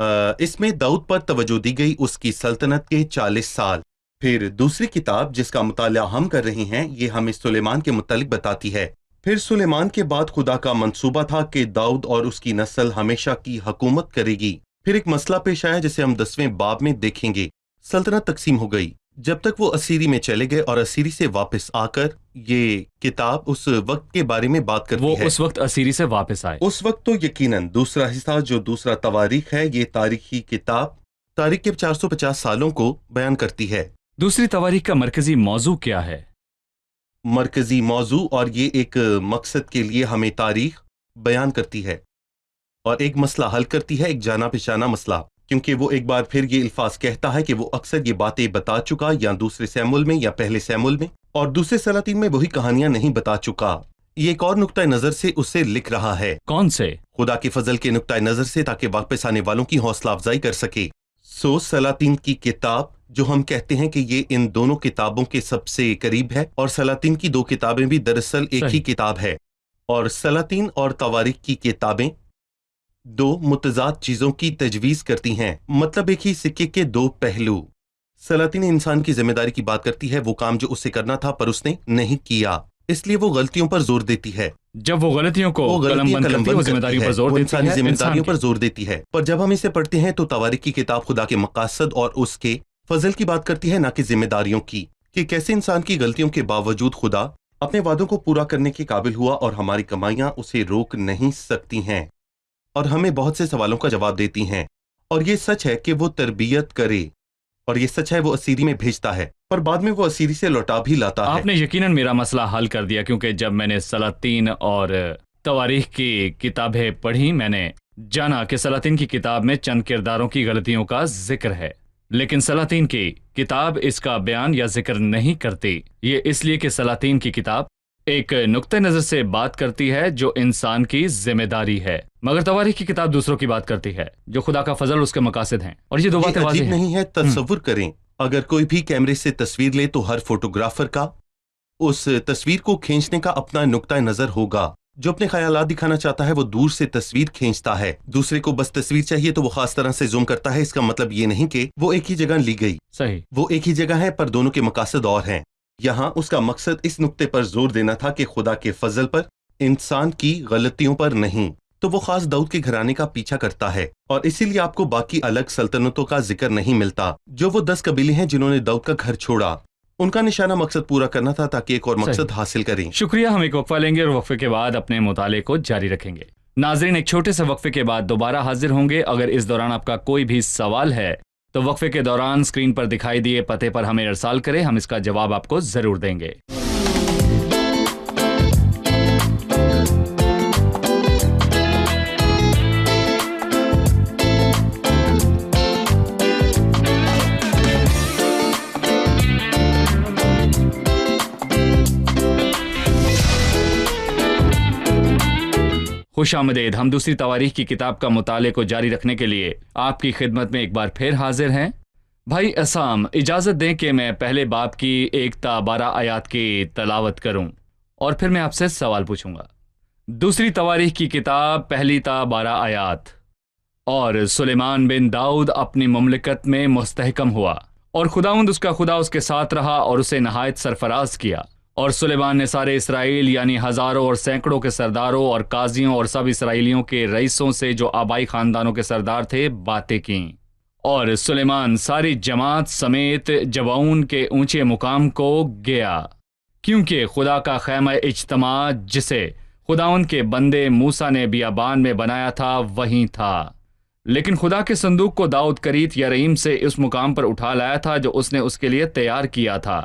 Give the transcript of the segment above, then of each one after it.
اس میں داؤد پر توجہ دی گئی اس کی سلطنت کے 40 سال۔ پھر دوسری کتاب جس کا مطالعہ ہم کر رہے ہیں یہ ہمیں سلیمان کے متعلق بتاتی ہے۔ پھر سلیمان کے بعد خدا کا منصوبہ تھا کہ داؤد اور اس کی نسل ہمیشہ کی حکومت کرے گی۔ پھر ایک مسئلہ پیش آیا جسے ہم 10ویں باب میں دیکھیں گے۔ سلطنت تقسیم ہو گئی جب تک وہ اسیری میں چلے گئے اور اسیری سے واپس آ کر یہ کتاب اس وقت کے بارے میں بات کرتی ہے۔ وہ اس وقت اسیری سے واپس آئے۔ اس وقت تو یقیناً دوسرا حصہ جو دوسرا تواریخ ہے یہ تاریخی کتاب تاریخ کے 450 سالوں کو بیان کرتی ہے۔ دوسری تواریخ کا مرکزی موضوع کیا ہے؟ مرکزی موضوع اور یہ ایک مقصد کے لیے ہمیں تاریخ بیان کرتی ہے اور ایک مسئلہ حل کرتی ہے، ایک جانا پہچانا مسئلہ، کیونکہ وہ ایک بار پھر یہ الفاظ کہتا ہے کہ وہ اکثر یہ باتیں بتا چکا یا دوسرے سیمول میں یا پہلے سیمول میں، اور دوسرے سلاطین میں وہی کہانیاں نہیں بتا چکا۔ یہ ایک اور نقطۂ نظر سے اسے لکھ رہا ہے۔ کون سے؟ خدا کے فضل کے نقطۂ نظر سے، تاکہ واپس آنے والوں کی حوصلہ افزائی کر سکے۔ سلاطین کی کتاب جو ہم کہتے ہیں کہ یہ ان دونوں کتابوں کے سب سے قریب ہے، اور سلاطین کی 2 کتابیں بھی دراصل ایک ہی کتاب ہے، اور سلاطین اور تواریخ کی کتابیں 2 متضاد چیزوں کی تجویز کرتی ہیں، مطلب ایک ہی سکے کے 2 پہلو۔ سلاطین انسان کی ذمہ داری کی بات کرتی ہے، وہ کام جو اسے کرنا تھا پر اس نے نہیں کیا، اس لیے وہ غلطیوں پر زور دیتی ہے۔ جب وہ غلطیوں کو قلم بند کرتی ہے، وہ ذمہ داریوں پر زور دیتی ہے، انسانی ذمہ داریوں پر زور دیتی ہے۔ پر جب ہم اسے پڑھتے ہیں تو تواریخ کی کتاب خدا کے مقاصد اور اس کے فضل کی بات کرتی ہے، نہ کہ ذمہ داریوں کی، کہ کیسے انسان کی غلطیوں کے باوجود خدا اپنے وعدوں کو پورا کرنے کے قابل ہوا اور ہماری کمائیاں اسے روک نہیں سکتی ہیں اور ہمیں بہت سے سوالوں کا جواب دیتی ہیں۔ اور یہ سچ ہے کہ وہ تربیت کرے، اور یہ سچ ہے وہ اسیری میں بھیجتا ہے، پر بعد میں وہ اسیری سے لوٹا بھی لاتا ہے۔ آپ نے یقیناً میرا مسئلہ حل کر دیا، کیونکہ جب میں نے سلاطین اور تواریخ کی کتابیں پڑھی میں نے جانا کہ سلاطین کی کتاب میں چند کرداروں کی غلطیوں کا ذکر ہے، لیکن سلاطین کی کتاب اس کا بیان یا ذکر نہیں کرتی۔ یہ اس لیے کہ سلاطین کی کتاب ایک نقطۂ نظر سے بات کرتی ہے جو انسان کی ذمہ داری ہے، مگر تواریخ کی کتاب دوسروں کی بات کرتی ہے جو خدا کا فضل اس کے مقاصد ہیں، اور یہ 2 باتیں واضح ہیں۔ نہیں ہے؟ تصور کریں اگر کوئی بھی کیمرے سے تصویر لے تو ہر فوٹوگرافر کا اس تصویر کو کھینچنے کا اپنا نقطۂ نظر ہوگا۔ جو اپنے خیالات دکھانا چاہتا ہے وہ دور سے تصویر کھینچتا ہے، دوسرے کو بس تصویر چاہیے تو وہ خاص طرح سے زوم کرتا ہے۔ اس کا مطلب یہ نہیں کہ وہ ایک ہی جگہ لی گئی، صحیح، وہ ایک ہی جگہ ہے پر دونوں کے مقاصد اور ہیں۔ یہاں اس کا مقصد اس نقطے پر زور دینا تھا کہ خدا کے فضل پر، انسان کی غلطیوں پر نہیں، تو وہ خاص داؤد کے گھرانے کا پیچھا کرتا ہے، اور اسی لیے آپ کو باقی الگ سلطنتوں کا ذکر نہیں ملتا۔ جو وہ 10 قبیلے ہیں جنہوں نے داؤد کا گھر چھوڑا، ان کا نشانہ مقصد پورا کرنا تھا تاکہ ایک اور مقصد حاصل کریں۔ شکریہ، ہم ایک وقفہ لیں گے اور وقفے کے بعد اپنے مطالعے کو جاری رکھیں گے۔ ناظرین، ایک چھوٹے سے وقفے کے بعد دوبارہ حاضر ہوں گے۔ اگر اس دوران آپ کا کوئی بھی سوال ہے تو وقفے کے دوران اسکرین پر دکھائی دیے پتے پر ہمیں ارسال کریں، ہم اس کا جواب آپ کو ضرور دیں گے۔ خوش آمدید، ہم دوسری تواریخ کی کتاب کا مطالعے کو جاری رکھنے کے لیے آپ کی خدمت میں ایک بار پھر حاضر ہیں۔ بھائی اسام، اجازت دیں کہ میں پہلے باب کی 1 تا 12 آیات کی تلاوت کروں اور پھر میں آپ سے سوال پوچھوں گا۔ دوسری تواریخ کی کتاب 1 تا 12 آیات۔ اور سلیمان بن داؤد اپنی مملکت میں مستحکم ہوا، اور خداوند اس کا خدا اس کے ساتھ رہا اور اسے نہایت سرفراز کیا، اور سلیمان نے سارے اسرائیل یعنی ہزاروں اور سینکڑوں کے سرداروں اور قاضیوں اور سب اسرائیلیوں کے رئیسوں سے جو آبائی خاندانوں کے سردار تھے باتیں کیں۔ اور سلیمان ساری جماعت سمیت جبعون کے اونچے مقام کو گیا، کیونکہ خدا کا خیمہ اجتماع جسے خداوند کے بندے موسیٰ نے بیابان میں بنایا تھا وہیں تھا، لیکن خدا کے صندوق کو داؤد کریت یریم سے اس مقام پر اٹھا لایا تھا جو اس نے اس کے لیے تیار کیا تھا،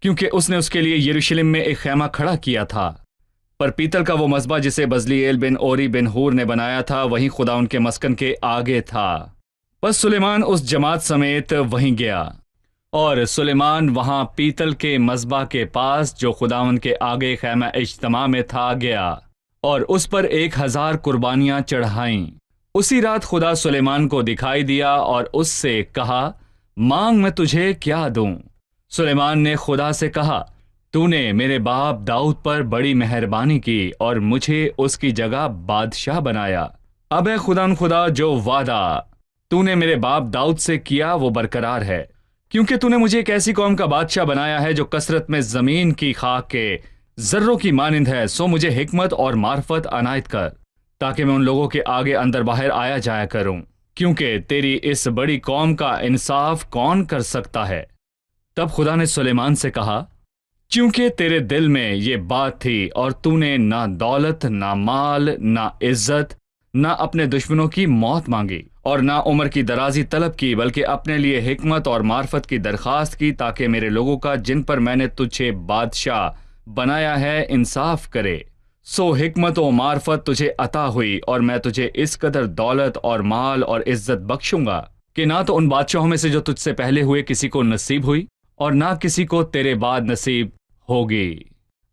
کیونکہ اس نے اس کے لیے یروشلم میں ایک خیمہ کھڑا کیا تھا۔ پر پیتل کا وہ مذبح جسے بزلیل بن اوری بن ہور نے بنایا تھا وہیں خدا ان کے مسکن کے آگے تھا۔ پس سلیمان اس جماعت سمیت وہیں گیا، اور سلیمان وہاں پیتل کے مذبح کے پاس جو خداوند کے آگے خیمہ اجتماع میں تھا گیا، اور اس پر 1000 قربانیاں چڑھائیں۔ اسی رات خدا سلیمان کو دکھائی دیا اور اس سے کہا، مانگ میں تجھے کیا دوں؟ سلیمان نے خدا سے کہا، تو نے میرے باپ داؤد پر بڑی مہربانی کی اور مجھے اس کی جگہ بادشاہ بنایا۔ اب اے خدا جو وعدہ تو نے میرے باپ داؤد سے کیا وہ برقرار ہے، کیونکہ تو نے مجھے ایک ایسی قوم کا بادشاہ بنایا ہے جو کثرت میں زمین کی خاک کے ذروں کی مانند ہے، سو مجھے حکمت اور معرفت عنایت کر، تاکہ میں ان لوگوں کے آگے اندر باہر آیا جایا کروں، کیونکہ تیری اس بڑی قوم کا انصاف کون کر سکتا ہے؟ تب خدا نے سلیمان سے کہا، چونکہ تیرے دل میں یہ بات تھی اور تو نے نہ دولت، نہ مال، نہ عزت، نہ اپنے دشمنوں کی موت مانگی اور نہ عمر کی درازی طلب کی، بلکہ اپنے لیے حکمت اور معرفت کی درخواست کی، تاکہ میرے لوگوں کا جن پر میں نے تجھے بادشاہ بنایا ہے انصاف کرے۔ سو حکمت و معرفت تجھے عطا ہوئی، اور میں تجھے اس قدر دولت اور مال اور عزت بخشوں گا کہ نہ تو ان بادشاہوں میں سے جو تجھ سے پہلے ہوئے کسی کو نصیب ہوئی، اور نہ کسی کو تیرے بعد نصیب ہوگی۔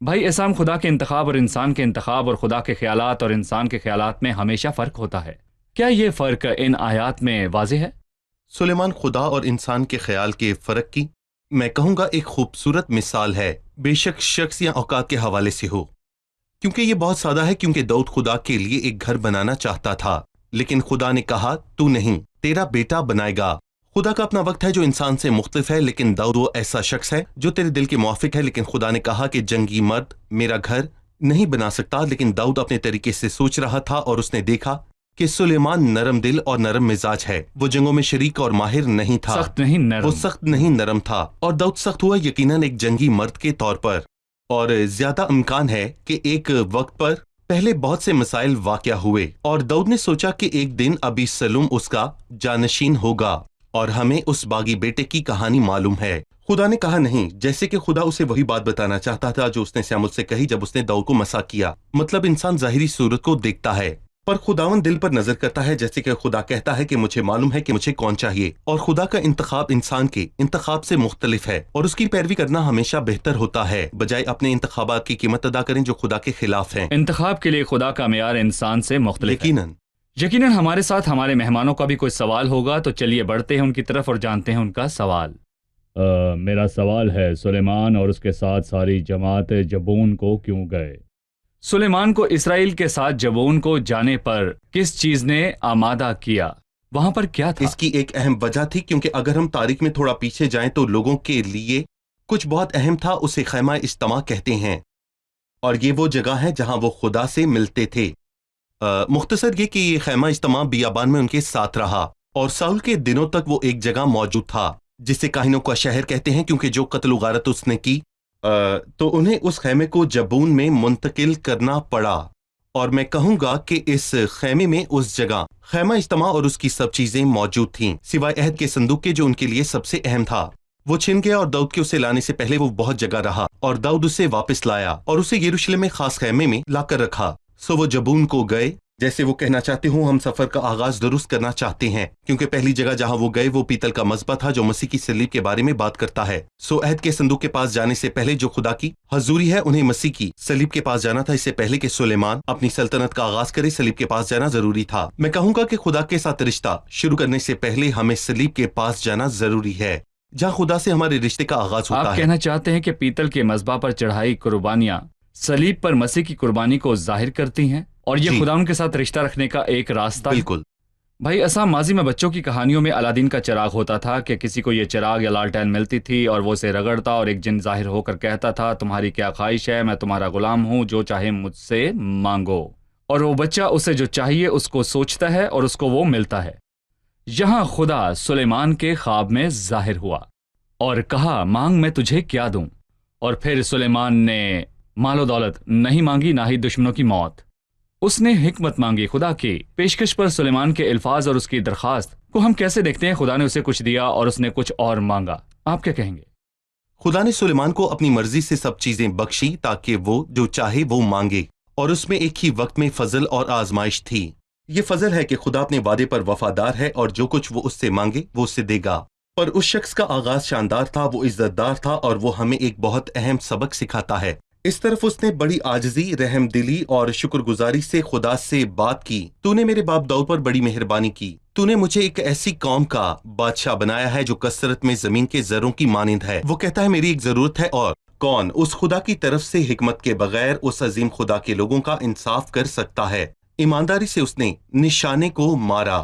بھائی اسام، خدا کے انتخاب اور انسان کے انتخاب اور خدا کے خیالات اور انسان کے خیالات میں ہمیشہ فرق ہوتا ہے۔ کیا یہ فرق ان آیات میں واضح ہے؟ سلیمان خدا اور انسان کے خیال کے فرق کی میں کہوں گا ایک خوبصورت مثال ہے، بے شک شخص یا اوقات کے حوالے سے ہو، کیونکہ یہ بہت سادہ ہے۔ کیونکہ داؤد خدا کے لیے ایک گھر بنانا چاہتا تھا، لیکن خدا نے کہا تو نہیں، تیرا بیٹا بنائے گا۔ خدا کا اپنا وقت ہے جو انسان سے مختلف ہے، لیکن داؤد وہ ایسا شخص ہے جو تیرے دل کے موافق ہے، لیکن خدا نے کہا کہ جنگی مرد میرا گھر نہیں بنا سکتا۔ لیکن داؤد اپنے طریقے سے سوچ رہا تھا، اور اس نے دیکھا کہ سلیمان نرم دل اور نرم مزاج ہے، وہ جنگوں میں شریک اور ماہر نہیں تھا، سخت نہیں، نرم۔ وہ سخت نہیں نرم تھا، اور داؤد سخت ہوا یقیناً ایک جنگی مرد کے طور پر، اور زیادہ امکان ہے کہ ایک وقت پر پہلے بہت سے مسائل واقع ہوئے، اور داؤد نے سوچا کہ ایک دن ابی سلم اس کا جانشین ہوگا، اور ہمیں اس باغی بیٹے کی کہانی معلوم ہے۔ خدا نے کہا نہیں، جیسے کہ خدا اسے وہی بات بتانا چاہتا تھا جو اس نے سیموئیل سے کہی جب اس نے داؤد کو مسح کیا۔ مطلب انسان ظاہری صورت کو دیکھتا ہے، پر خداوند دل پر نظر کرتا ہے، جیسے کہ خدا کہتا ہے کہ مجھے معلوم ہے کہ مجھے کون چاہیے، اور خدا کا انتخاب انسان کے انتخاب سے مختلف ہے، اور اس کی پیروی کرنا ہمیشہ بہتر ہوتا ہے بجائے اپنے انتخابات کی قیمت ادا کریں جو خدا کے خلاف ہیں۔ انتخاب کے لیے خدا کا معیار انسان سے مختلف ہے۔ یقیناً ہمارے ساتھ ہمارے مہمانوں کا بھی کوئی سوال ہوگا، تو چلیے بڑھتے ہیں ان کی طرف اور جانتے ہیں ان کا سوال۔ میرا سوال ہے، سلیمان اور اس کے ساتھ ساری جماعت جبون کو کیوں گئے؟ سلیمان کو اسرائیل کے ساتھ جبون کو جانے پر کس چیز نے آمادہ کیا؟ وہاں پر کیا تھا؟ اس کی ایک اہم وجہ تھی، کیونکہ اگر ہم تاریخ میں تھوڑا پیچھے جائیں تو لوگوں کے لیے کچھ بہت اہم تھا، اسے خیمہ اجتماع کہتے ہیں، اور یہ وہ جگہ ہے جہاں وہ خدا سے ملتے تھے۔ مختصر یہ کہ یہ خیمہ اجتماع بیابان میں ان کے ساتھ رہا، اور ساؤل کے دنوں تک وہ ایک جگہ موجود تھا جسے کاہنوں کا شہر کہتے ہیں، کیونکہ جو قتل و غارت اس نے کی تو انہیں اس خیمے کو جبون میں منتقل کرنا پڑا، اور میں کہوں گا کہ اس خیمے میں اس جگہ خیمہ اجتماع اور اس کی سب چیزیں موجود تھیں سوائے عہد کے صندوق کے جو ان کے لیے سب سے اہم تھا۔ وہ چھن گیا، اور داؤد کے اسے لانے سے پہلے وہ بہت جگہ رہا، اور داؤد اسے واپس لایا اور اسے یروشلم میں خاص خیمے میں لا کر رکھا۔ سو وہ جبون کو گئے، جیسے وہ کہنا چاہتے ہوں ہم سفر کا آغاز درست کرنا چاہتے ہیں، کیونکہ پہلی جگہ جہاں وہ گئے وہ پیتل کا مذبح تھا جو مسیح کی صلیب کے بارے میں بات کرتا ہے۔ سو عہد کے صندوق کے پاس جانے سے پہلے جو خدا کی حضوری ہے، انہیں مسیح کی صلیب کے پاس جانا تھا۔ اس سے پہلے کہ سلیمان اپنی سلطنت کا آغاز کرے، صلیب کے پاس جانا ضروری تھا۔ میں کہوں گا کہ خدا کے ساتھ رشتہ شروع کرنے سے پہلے ہمیں صلیب کے پاس جانا ضروری ہے، جہاں خدا سے ہمارے رشتے کا آغاز ہوتا ہے۔ آپ کہنا چاہتے ہیں کہ پیتل کے مذبح پر چڑھائی قربانیاں صلیب پر مسیح کی قربانی کو ظاہر کرتی ہیں، اور یہ خدا ان کے ساتھ رشتہ رکھنے کا ایک راستہ ہے۔ بالکل بھائی ایسا ماضی میں بچوں کی کہانیوں میں الادین کا چراغ ہوتا تھا کہ کسی کو یہ چراغ یا لالٹین ملتی تھی اور وہ اسے رگڑتا اور ایک جن ظاہر ہو کر کہتا تھا تمہاری کیا خواہش ہے، میں تمہارا غلام ہوں، جو چاہے مجھ سے مانگو، اور وہ بچہ اسے جو چاہیے اس کو سوچتا ہے اور اس کو وہ ملتا ہے۔ یہاں خدا سلیمان کے خواب میں ظاہر ہوا اور کہا مانگ میں تجھے کیا دوں، اور پھر سلیمان نے مال و دولت نہیں مانگی، نہ ہی دشمنوں کی موت، اس نے حکمت مانگی۔ خدا کی پیشکش پر سلیمان کے الفاظ اور اس کی درخواست کو ہم کیسے دیکھتے ہیں؟ خدا نے اسے کچھ دیا اور اس نے کچھ اور مانگا۔ آپ کیا کہیں گے؟ خدا نے سلیمان کو اپنی مرضی سے سب چیزیں بخشی تاکہ وہ جو چاہے وہ مانگے، اور اس میں ایک ہی وقت میں فضل اور آزمائش تھی۔ یہ فضل ہے کہ خدا اپنے وعدے پر وفادار ہے، اور جو کچھ وہ اس سے مانگے وہ اسے دے گا۔ پر اس شخص کا آغاز شاندار تھا، وہ عزت دار تھا، اور وہ ہمیں ایک بہت اہم سبق سکھاتا ہے۔ اس طرف اس نے بڑی عاجزی، رحم دلی اور شکر گزاری سے خدا سے بات کی۔ تو نے میرے باپ داؤد پر بڑی مہربانی کی، تو نے مجھے ایک ایسی قوم کا بادشاہ بنایا ہے جو کثرت میں زمین کے زروں کی مانند ہے۔ وہ کہتا ہے میری ایک ضرورت ہے، اور کون اس خدا کی طرف سے حکمت کے بغیر اس عظیم خدا کے لوگوں کا انصاف کر سکتا ہے؟ ایمانداری سے اس نے نشانے کو مارا۔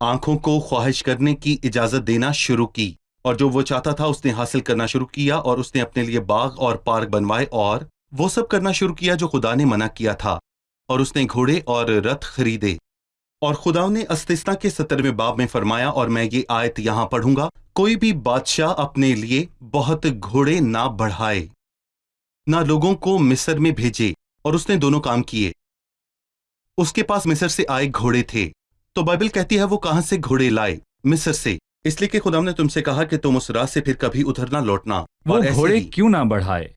آنکھوں کو خواہش کرنے کی اجازت دینا شروع کی، اور جو وہ چاہتا تھا اس نے حاصل کرنا شروع کیا، اور اس نے اپنے لیے باغ اور پارک بنوائے اور وہ سب کرنا شروع کیا جو خدا نے منع کیا تھا، اور اس نے گھوڑے اور رتھ خریدے۔ اور خدا نے استثنا کے 17ویں باب میں فرمایا، اور میں یہ آیت یہاں پڑھوں گا، کوئی بھی بادشاہ اپنے لیے بہت گھوڑے نہ بڑھائے، نہ لوگوں کو مصر میں بھیجے، اور اس نے دونوں کام کیے۔ اس کے پاس مصر سے آئے گھوڑے تھے، تو بائبل کہتی ہے وہ کہاں سے گھوڑے لائے؟ مصر سے، اس لیے کہ خدا نے تم سے کہا کہ تم اس راہ سے پھر کبھی ادھر نہ لوٹنا۔ وہ اور ایسے گھوڑے ہی کیوں نہ بڑھائے؟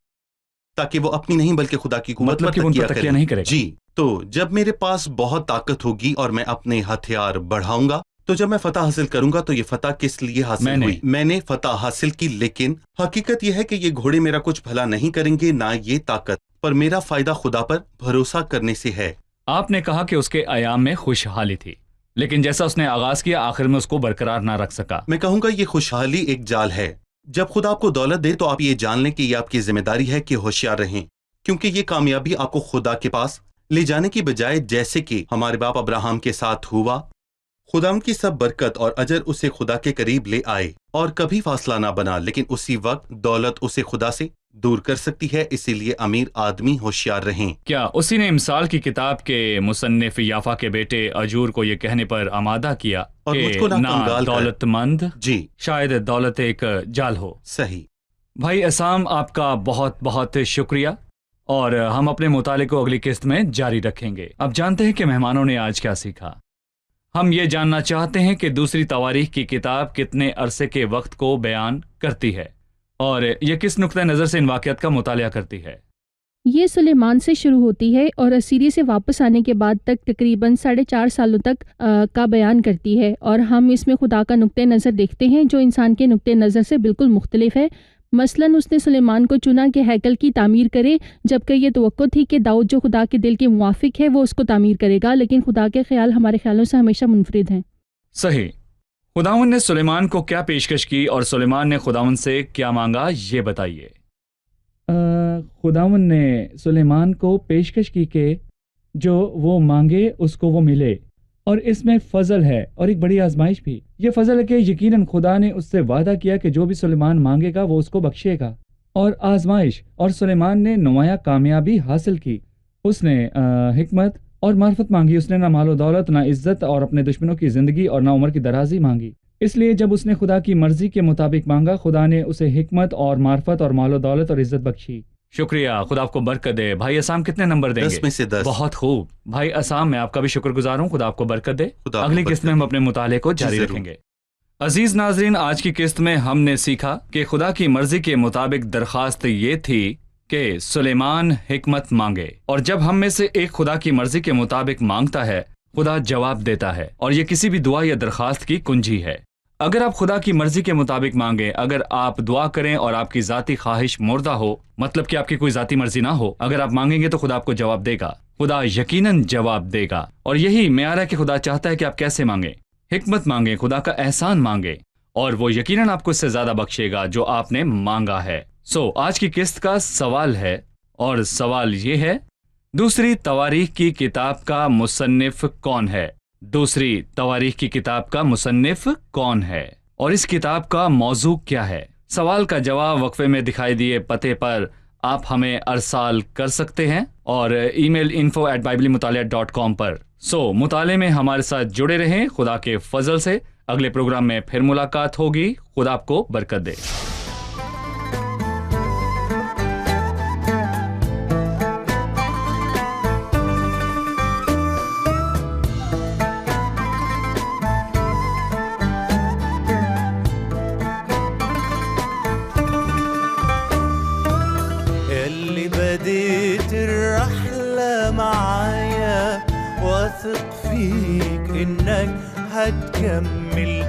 تاکہ وہ اپنی نہیں بلکہ خدا کی قوت مطلب پر کہ ان پر تکیہ نہیں کرے گا۔ جی، تو جب میرے پاس بہت طاقت ہوگی اور میں اپنے ہتھیار بڑھاؤں گا، تو جب میں فتح حاصل کروں گا تو یہ فتح کس لیے حاصل ہوئی؟ میں نے فتح حاصل کی، لیکن حقیقت یہ ہے کہ یہ گھوڑے میرا کچھ بھلا نہیں کریں گے، نہ یہ طاقت، پر میرا فائدہ خدا پر بھروسہ کرنے سے ہے۔ آپ نے کہا کہ اس کے ایام میں خوشحالی تھی، لیکن جیسا اس نے آغاز کیا آخر میں اس کو برقرار نہ رکھ سکا۔ میں کہوں گا یہ خوشحالی ایک جال ہے۔ جب خدا آپ کو دولت دے تو آپ یہ جان لیں کہ یہ آپ کی ذمہ داری ہے کہ ہوشیار رہیں، کیونکہ یہ کامیابی آپ کو خدا کے پاس لے جانے کی بجائے، جیسے کہ ہمارے باپ ابراہم کے ساتھ ہوا، خدا ان کی سب برکت اور اجر اسے خدا کے قریب لے آئے اور کبھی فاصلہ نہ بنا، لیکن اسی وقت دولت اسے خدا سے دور کر سکتی ہے، اسی لیے امیر آدمی ہوشیار رہیں۔ کیا اسی نے مثال کی کتاب کے مصنف یافا کے بیٹے اجور کو یہ کہنے پر آمادہ کیا اور کہ مجھ کو نہ کنگال کر۔ دولت مند جی شاید دولت ایک جال ہو؟ صحیح۔ بھائی اسام، آپ کا بہت بہت شکریہ، اور ہم اپنے مطالعے کو اگلی قسط میں جاری رکھیں گے۔ اب جانتے ہیں کہ مہمانوں نے آج کیا سیکھا۔ ہم یہ جاننا چاہتے ہیں کہ دوسری تواریخ کی کتاب کتنے عرصے کے وقت کو بیان کرتی ہے، اور یہ کس نقطہ نظر سے ان واقعات کا مطالعہ کرتی ہے۔ یہ سلیمان سے شروع ہوتی ہے اور اسیری سے واپس آنے کے بعد تک تقریباً 4.5 سالوں تک کا بیان کرتی ہے، اور ہم اس میں خدا کا نقطۂ نظر دیکھتے ہیں جو انسان کے نقطۂ نظر سے بالکل مختلف ہے۔ مثلاً اس نے سلیمان کو چنا کہ ہیکل کی تعمیر کرے، جبکہ یہ توقع تھی کہ داؤد جو خدا کے دل کے موافق ہے وہ اس کو تعمیر کرے گا، لیکن خدا کے خیال ہمارے خیالوں سے ہمیشہ منفرد ہیں۔ صحیح۔ خداوند نے سلیمان کو کیا پیشکش کی اور سلیمان نے خداوند سے کیا مانگا، یہ بتائیے۔ خداوند نے سلیمان کو پیشکش کی کہ جو وہ مانگے اس کو وہ ملے، اور اس میں فضل ہے اور ایک بڑی آزمائش بھی۔ یہ فضل ہے کہ یقیناً خدا نے اس سے وعدہ کیا کہ جو بھی سلیمان مانگے گا وہ اس کو بخشے گا، اور آزمائش، اور سلیمان نے نمایاں کامیابی حاصل کی۔ اس نے حکمت اور معرفت مانگی، اس نے نہ مال و دولت، نہ عزت، اور اپنے دشمنوں کی زندگی اور نہ عمر کی درازی مانگی۔ اس لیے جب اس نے خدا کی مرضی کے مطابق مانگا، خدا نے اسے حکمت اور معرفت اور مال و دولت اور عزت بخشی۔ شکریہ، خدا آپ کو برکت دے۔ بھائی اسام کتنے نمبر دیں گے؟ 10 میں سے 10۔ بہت خوب بھائی اسام، میں آپ کا بھی شکر گزار ہوں، خدا آپ کو برکت دے۔ خدا آپ کو اگلی برکت قسط میں ہم دے۔ اپنے مطالعے کو جاری ضرور۔ رکھیں گے۔ عزیز ناظرین، آج کی قسط میں ہم نے سیکھا کہ خدا کی مرضی کے مطابق درخواست یہ تھی کہ سلیمان حکمت مانگے، اور جب ہم میں سے ایک خدا کی مرضی کے مطابق مانگتا ہے، خدا جواب دیتا ہے، اور یہ کسی بھی دعا یا درخواست کی کنجی ہے۔ اگر آپ خدا کی مرضی کے مطابق مانگیں، اگر آپ دعا کریں اور آپ کی ذاتی خواہش مردہ ہو، مطلب کہ آپ کی کوئی ذاتی مرضی نہ ہو، اگر آپ مانگیں گے تو خدا آپ کو جواب دے گا، خدا یقیناً جواب دے گا۔ اور یہی معیار ہے کہ خدا چاہتا ہے کہ آپ کیسے مانگیں، حکمت مانگیں، خدا کا احسان مانگیں، اور وہ یقیناً آپ کو اس سے زیادہ بخشے گا جو آپ نے مانگا ہے۔ آج کی قسط کا سوال ہے، اور سوال یہ ہے، دوسری تواریخ کی کتاب کا مصنف کون ہے؟ دوسری تواریخ کی کتاب کا مصنف کون ہے، اور اس کتاب کا موضوع کیا ہے؟ سوال کا جواب وقفے میں دکھائی دیے پتے پر آپ ہمیں ارسال کر سکتے ہیں، اور ای میل info@biblemutaliah.com پر۔ مطالعے میں ہمارے ساتھ جڑے رہیں۔ خدا کے فضل سے اگلے پروگرام میں پھر ملاقات ہوگی۔ خدا آپ کو برکت دے۔ اللي بديت الرحلة معايا واثق فيك انك هتكمل،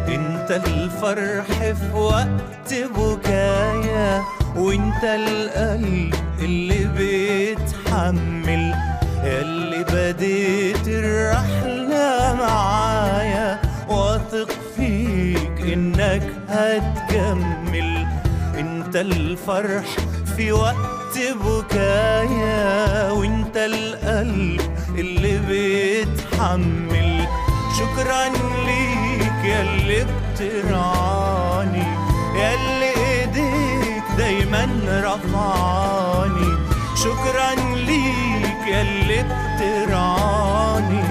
انت الفرح في وقت بكايا، وانت القلب اللي بيتحمل. اللي بديت الرحلة معايا واثق فيك انك هتكمل، انت الفرح في وقت بكايا، وانت القلب اللي بيتحمل. شكرا شكرا ليك ياللي بترعاني، ياللي ايديك دايما رفعاني. شكرا ليك ياللي بترعاني،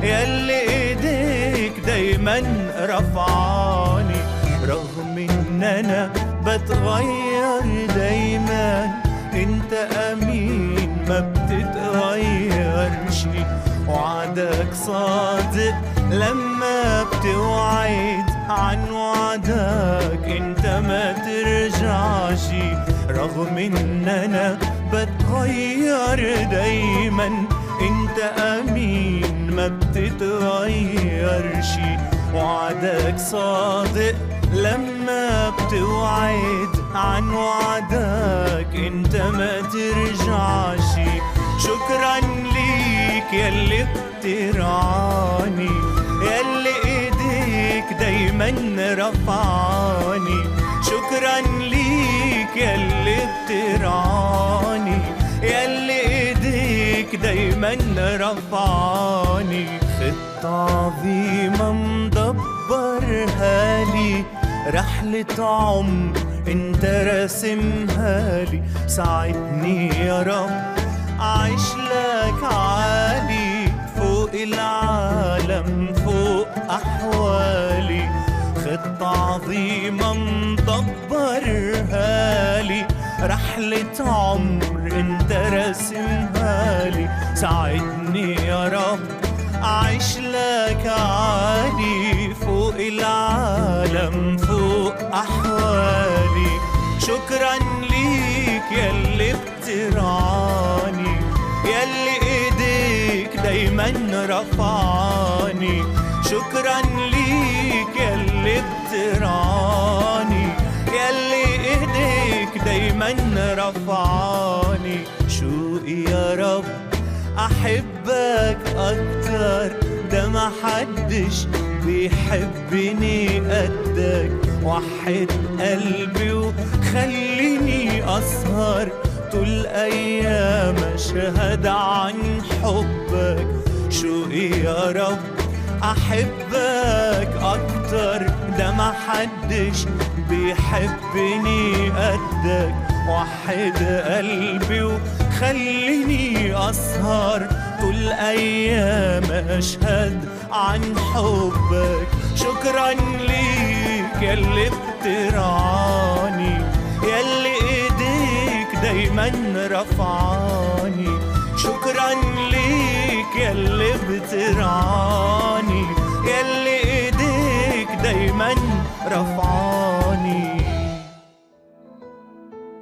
ياللي ايديك دايما رفعاني. رغم ان انا بتغير دايما، انت امين ما بتتغيرش، وعدك صادق لما بتوعد، عن وعدك انت ما ترجعش. رغم ان انا بتغير دايما، انت امين ما بتتغيرش، وعدك صادق لما بتوعد، عن وعدك انت ما ترجعش. شكرا ليك ياللي بترعاني، ياللي ايديك دايما رفعاني. شكرا ليك ياللي بترعاني، ياللي ايديك دايما رفعاني. خطة عظيمة مدبرها لي، رحلة عمر انت راسمها لي. ساعدني يا رب أعيش لك عالي، فوق العالم فوق أحوالي. خطة عظيمة مدبرها لي، رحلة عمر انت راسمها لي. ساعدني يا رب أعيش لك عالي، فوق العالم فوق أحوالي. شكرا ليك ياللي بترعاني، ياللي ايديك دايما رفعاني. شكرا ليك ياللي بترعاني، ياللي ايديك دايما رفعاني. شوقي يا رب احبك اكتر، ده ما حدش بيحبني قدك. وحد قلبي وخليني اسهر طول ايام اشهد عن حبك. شوقي يا رب احبك اكتر، ده ما حدش بيحبني قدك. وحد قلبي وخليني اسهر طول ايام اشهد عن حبك. شكرا ليك ياللي بترعاني، ياللي ايديك دايما رفعاني. شكرا ليك ياللي بترعاني، ياللي ايديك دايما رفعاني.